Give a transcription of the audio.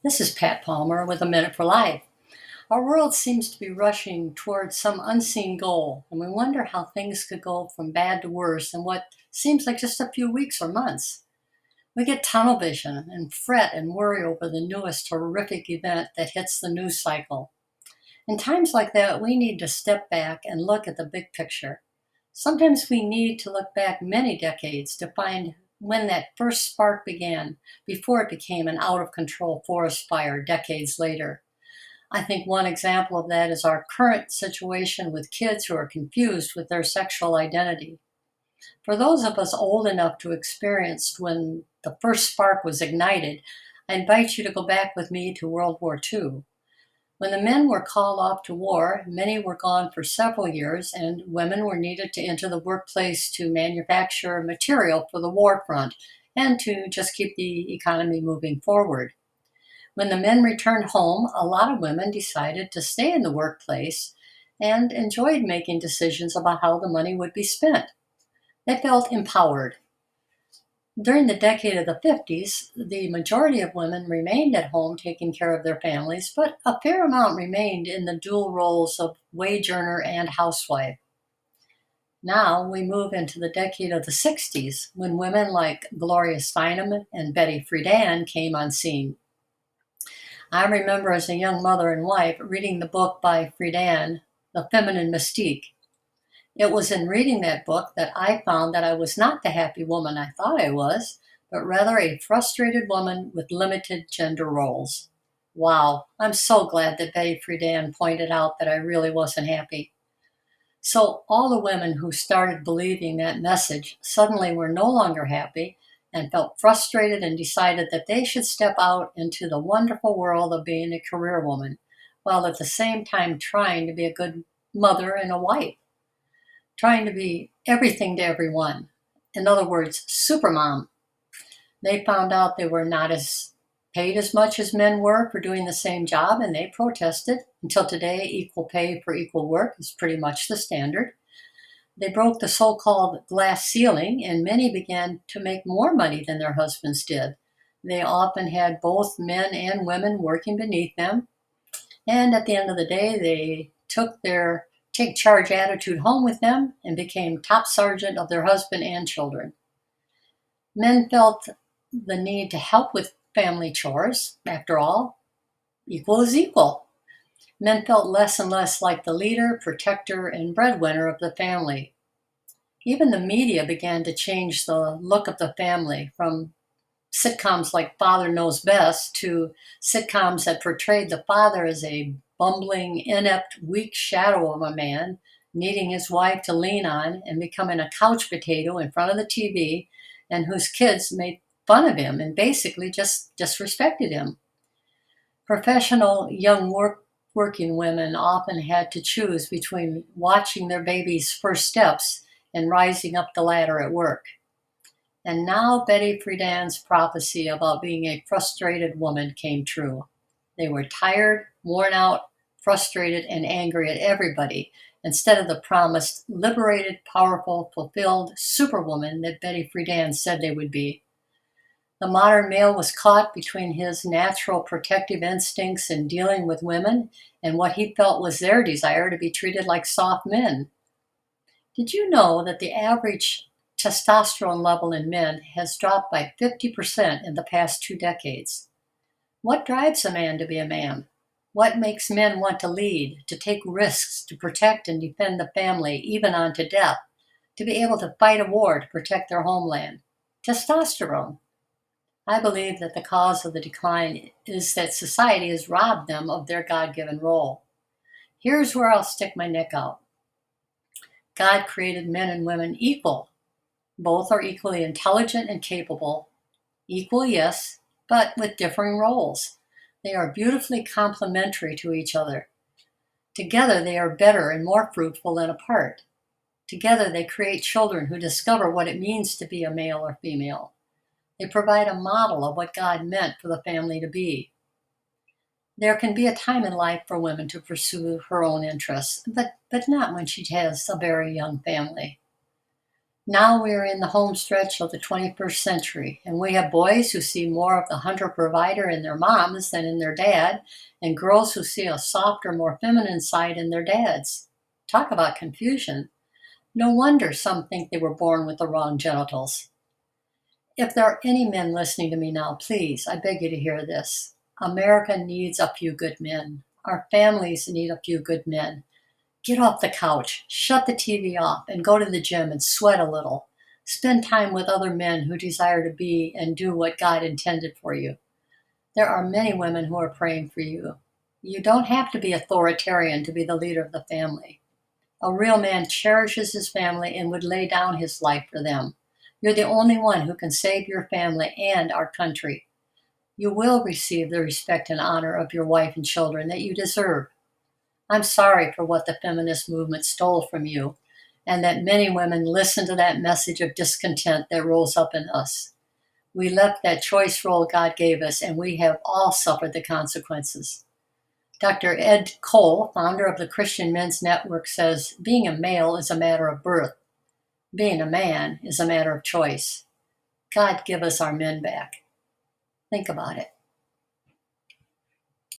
This is Pat Palmer with A Minute for Life. Our world seems to be rushing towards some unseen goal, and we wonder how things could go from bad to worse in what seems like just a few weeks or months. We get tunnel vision and fret and worry over the newest horrific event that hits the news cycle. In times like that, we need to step back and look at the big picture. Sometimes we need to look back many decades to find when that first spark began, before it became an out of control forest fire decades later. I think one example of that is our current situation with kids who are confused with their sexual identity. For those of us old enough to experience when the first spark was ignited, I invite you to go back with me to World War II. When the men were called off to war, many were gone for several years, and women were needed to enter the workplace to manufacture material for the war front and to just keep the economy moving forward. When the men returned home, a lot of women decided to stay in the workplace and enjoyed making decisions about how the money would be spent. They felt empowered. During the decade of the 50s, the majority of women remained at home taking care of their families, but a fair amount remained in the dual roles of wage earner and housewife. Now we move into the decade of the 60s when women like Gloria Steinem and Betty Friedan came on scene. I remember as a young mother and wife reading the book by Friedan, The Feminine Mystique. It was in reading that book that I found that I was not the happy woman I thought I was, but rather a frustrated woman with limited gender roles. Wow, I'm so glad that Betty Friedan pointed out that I really wasn't happy. So all the women who started believing that message suddenly were no longer happy and felt frustrated and decided that they should step out into the wonderful world of being a career woman, while at the same time trying to be a good mother and a wife, trying to be everything to everyone. In other words, supermom. They found out they were not as paid as much as men were for doing the same job, and they protested. Until today, equal pay for equal work is pretty much the standard. They broke the so-called glass ceiling, and many began to make more money than their husbands did. They often had both men and women working beneath them, and at the end of the day, they took their take charge attitude home with them and became top sergeant of their husband and children. Men felt the need to help with family chores. After all, equal is equal. Men felt less and less like the leader, protector, and breadwinner of the family. Even the media began to change the look of the family from sitcoms like Father Knows Best to sitcoms that portrayed the father as a bumbling, inept, weak shadow of a man, needing his wife to lean on and becoming a couch potato in front of the TV, and whose kids made fun of him and basically just disrespected him. Professional young working women often had to choose between watching their baby's first steps and rising up the ladder at work. And now Betty Friedan's prophecy about being a frustrated woman came true. They were tired, worn out, frustrated, and angry at everybody instead of the promised liberated, powerful, fulfilled superwoman that Betty Friedan said they would be. The modern male was caught between his natural protective instincts in dealing with women and what he felt was their desire to be treated like soft men. Did you know that the average testosterone level in men has dropped by 50% in the past 2 decades? What drives a man to be a man? What makes men want to lead, to take risks, to protect and defend the family, even unto death, to be able to fight a war to protect their homeland? Testosterone. I believe that the cause of the decline is that society has robbed them of their God-given role. Here's where I'll stick my neck out. God created men and women equal. Both are equally intelligent and capable. Equal, yes, but with differing roles. They are beautifully complementary to each other. Together, they are better and more fruitful than apart. Together, they create children who discover what it means to be a male or female. They provide a model of what God meant for the family to be. There can be a time in life for women to pursue her own interests, but not when she has a very young family. Now we are in the home stretch of the 21st century, and we have boys who see more of the hunter-provider in their moms than in their dad, and girls who see a softer, more feminine side in their dads. Talk about confusion. No wonder some think they were born with the wrong genitals. If there are any men listening to me now, please, I beg you to hear this. America needs a few good men. Our families need a few good men. Get off the couch, shut the TV off, and go to the gym and sweat a little. Spend time with other men who desire to be and do what God intended for you. There are many women who are praying for you. You don't have to be authoritarian to be the leader of the family. A real man cherishes his family and would lay down his life for them. You're the only one who can save your family and our country. You will receive the respect and honor of your wife and children that you deserve. I'm sorry for what the feminist movement stole from you, and that many women listen to that message of discontent that rose up in us. We left that choice role God gave us, and we have all suffered the consequences. Dr. Ed Cole, founder of the Christian Men's Network, says being a male is a matter of birth. Being a man is a matter of choice. God give us our men back. Think about it.